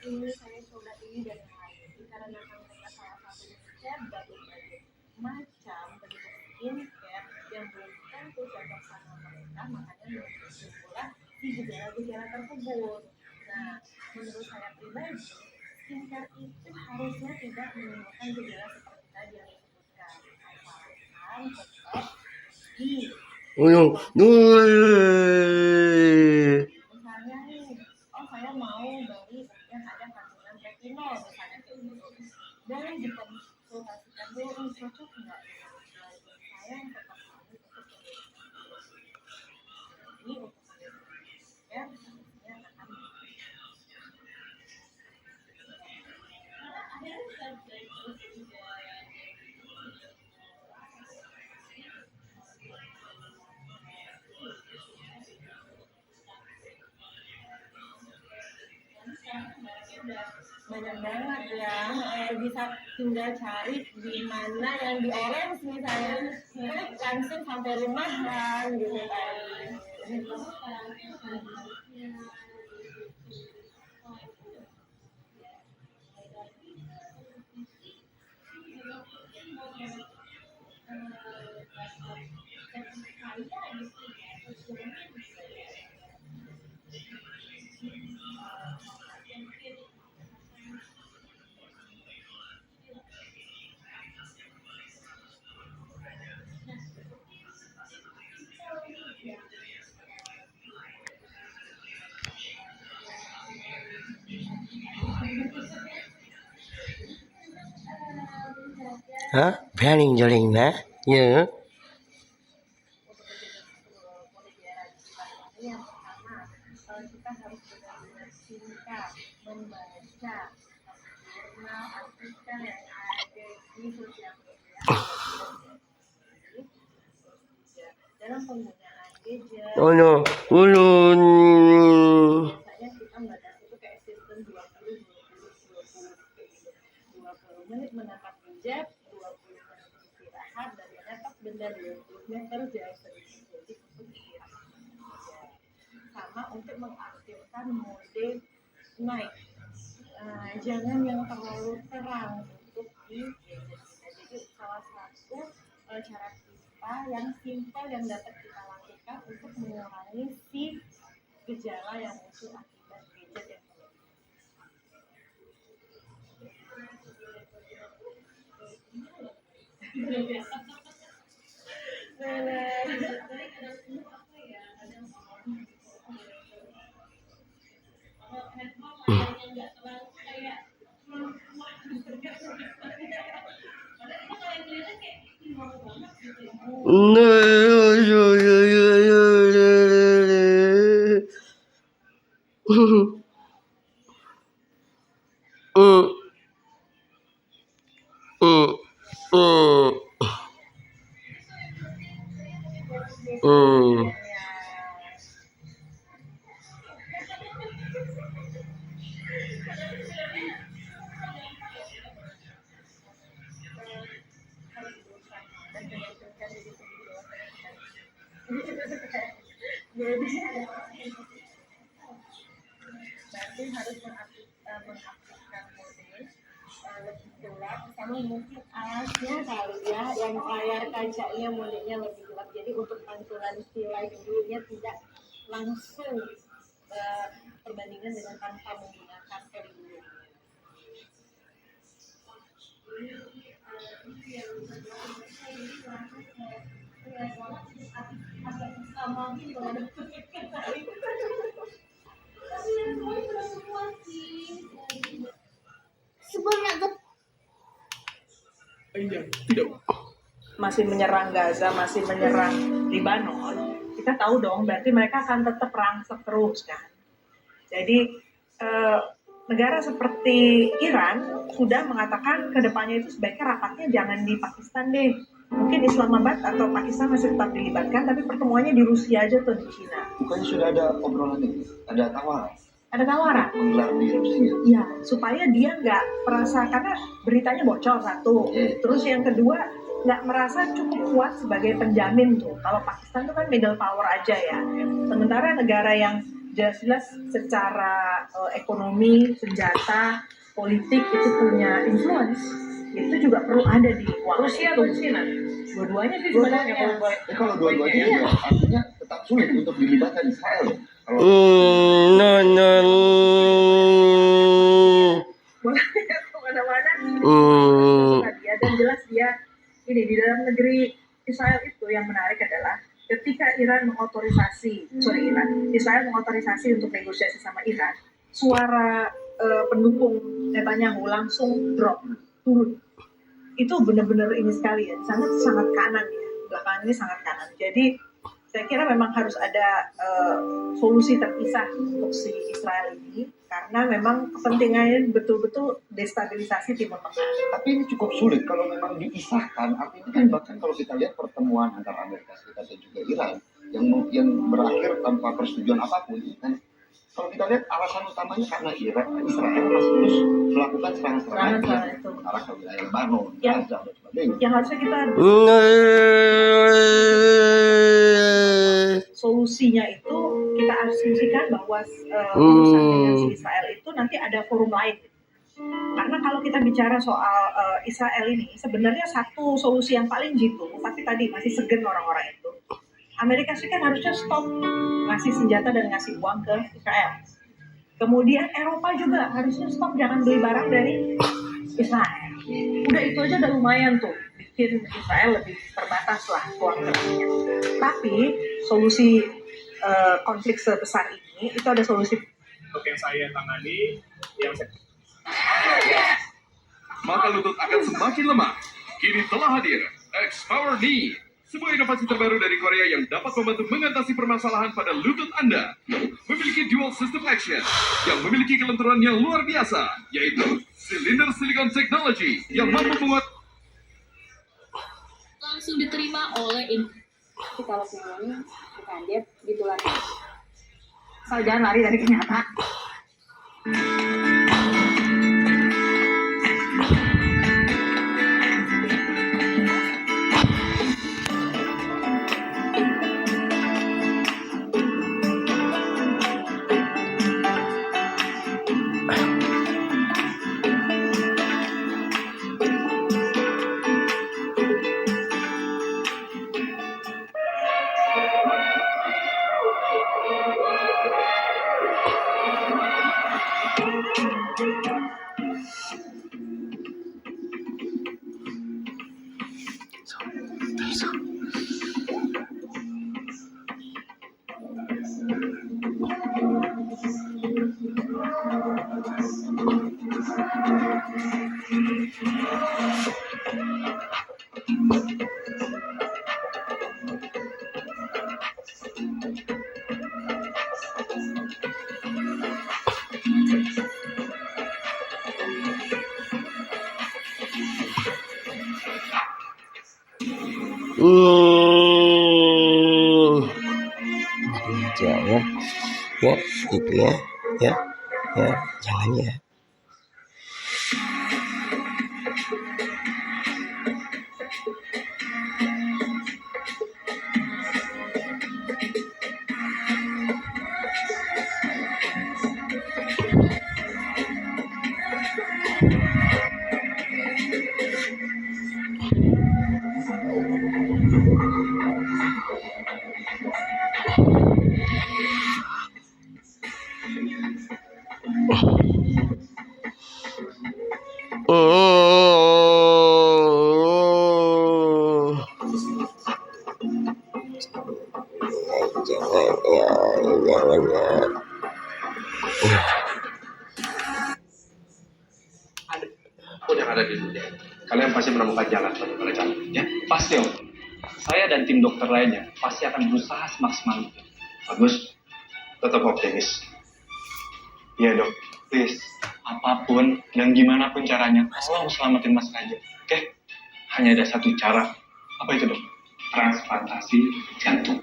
ini saya coba ini dan yang lain. Dikarenakan mereka salah satu share berbagai macam bentuk skincare yang belum tentu cocok sama mereka, makanya muncullah si gejala-gejala tersebut. Nah, menurut saya pribadi, skincare itu harusnya tidak menimbulkan gejala seperti tadi yang disebutkan, asalkan tetap di Uno, no, misalnya nih, oh saya mau beli yang ada kandungan retinol misalnya kayak gitu, boleh dikonsultasikan dulu cocok nggak dengan saya yang tetap harus untuk ini untuk ya harusnya akan banyak banget ya, bisa tinggal cari di mana yang di orange misalnya, klik langsung sampai rumah kan gitu kan. hả? Fanning joling na? Như Yang pertama, kita harus benar-benar cinta membaca jurnal artikel yang ada di sosial media dalam penggunaan gadget. uno, ulun. Biasanya kita membatasi itu kayak sistem 20 menit menatap gadget, 20 menit istirahat, dan menatap benda 20 meter jauh sedikit, jadi untuk istirahat. Sama untuk mengaktifkan mode night, jangan yang terlalu terang untuk di gadget kita. Jadi salah satu cara kita yang simpel yang dapat kita lakukan untuk mengurangi si gejala yang muncul akibat gadget yang berarti harus mengaktifkan mode lebih gelap, sama mungkin alasnya kali ya yang layar kacanya modenya lebih gelap, jadi untuk pantulan si live view-nya tidak langsung perbandingan dengan tanpa menggunakan video. Masih menyerang Gaza, masih menyerang Lebanon, kita tahu dong berarti mereka akan tetap rangsek terus kan. Jadi negara seperti Iran sudah mengatakan kedepannya itu sebaiknya rapatnya jangan di Pakistan deh. Mungkin Islamabad atau Pakistan masih tetap dilibatkan, tapi pertemuannya di Rusia aja atau di Cina. Bukannya sudah ada obrolan ini, ada tawaran? Ada tawaran? Menggelar di Rusia? Iya, supaya dia nggak merasa, karena beritanya bocor satu. Terus yang kedua, nggak merasa cukup kuat sebagai penjamin tuh. Kalau Pakistan tuh kan middle power aja ya. Sementara negara yang jelas-jelas secara ekonomi, senjata, politik itu punya influence, itu juga perlu ada di Rusia atau China. Dua-duanya sih sebenarnya. Kalau dua-duanya Iya. ya, artinya tetap sulit untuk dilibatkan Israel. Kalau No, no. Boleh kemana-mana. Hmm. Dia dan jelas dia ini di dalam negeri Israel itu yang menarik adalah ketika Israel mengotorisasi untuk negosiasi sama Iran, suara pendukung Netanyahu langsung drop, turun. Itu benar-benar ini sekali ya, sangat kanan ya, belakangan ini sangat kanan. Jadi saya kira memang harus ada solusi terpisah untuk si Israel ini, karena memang kepentingannya betul-betul destabilisasi Timur Tengah. tapi ini cukup sulit kalau memang diisahkan. Artinya kan bahkan kalau kita lihat pertemuan antara Amerika Serikat dan juga Iran yang berakhir tanpa persetujuan apapun, kan kalau kita lihat alasan utamanya karena Israel masih terus melakukan serangan-serangan Serangan yang itu. mengarah ke wilayah Lebanon, Yang- Gaza dan sebagainya. Yang harusnya kita No. solusinya itu kita asumsikan bahwa urusan dengan si Israel itu nanti ada forum lain. Karena kalau kita bicara soal Israel ini, sebenarnya satu solusi yang paling jitu, tapi tadi masih segen orang-orang itu. Amerika Serikat harusnya stop ngasih senjata dan ngasih uang ke Israel. Kemudian Eropa juga harusnya stop jangan beli barang dari Israel. Udah itu aja udah lumayan tuh, bikin Israel lebih terbatas lah uang kerjanya. Tapi solusi konflik sebesar ini itu ada solusi. Untuk yang saya tangani, yang saya Maka lutut akan semakin lemah. Kini telah hadir X-Power Knee, sebuah inovasi terbaru dari Korea yang dapat membantu mengatasi permasalahan pada lutut Anda. Memiliki dual system action yang memiliki kelenturan yang luar biasa, yaitu silinder silicon technology yang mampu menguat langsung diterima oleh Tapi kalau pengen bukan dia gitulah. Asal jangan lari dari kenyataan. Jangan ya gitu ya jangan ya. Jangan ya. Apapun yang ada di dunia, kalian pasti menemukan jalan bagaimana caranya, ya? Pasti, Om. Saya dan tim dokter lainnya pasti akan berusaha semaksimal mungkin. Bagus, tetap optimis. Iya, Dok. Please, apapun dan gimana pun caranya, tolong selamatin Mas Raja, oke? Hanya ada satu cara. Apa itu, Dok? Transplantasi jantung.